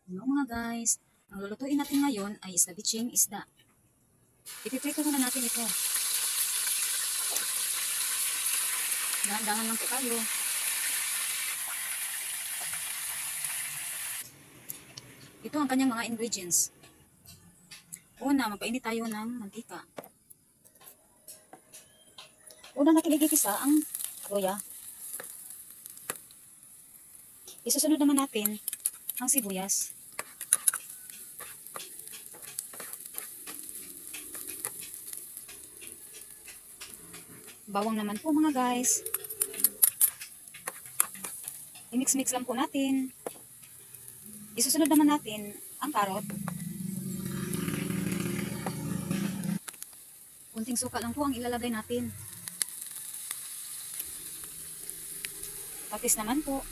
Hello mga guys, ang lulutuin natin ngayon ay escabeche isda. Ipiprito muna natin ito. Dahan-dahan lang po tayo. Ito ang kanyang mga ingredients. Una, magpainit tayo ng mantika. Una natin igigisa ang luya. Isusunod naman natin ang sibuyas. Bawang naman po mga guys. I-mix-mix lang po natin. Isusunod naman natin ang karot. Kunting suka lang po ang ilalagay natin. Patis naman po.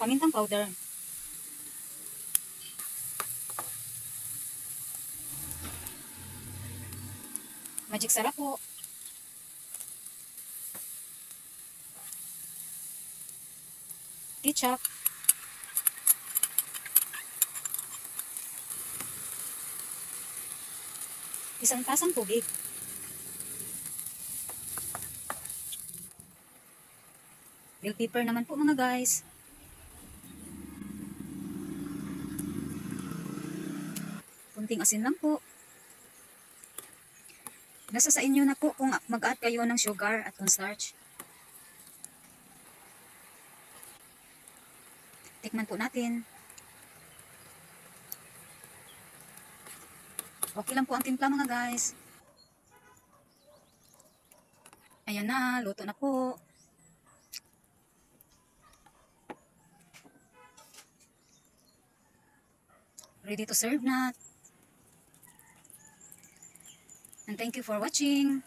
Pamintang powder. Magic sarap po. Ketchup. Isang tasang tubig. Bell pepper naman po mga guys. Kunting asin lang po. Nasa sa inyo na po kung mag-add kayo ng sugar at cornstarch. Tikman po natin. Okay lang po ang timpla mga guys. Ayan na, luto na po. Ready to serve na. And thank you for watching.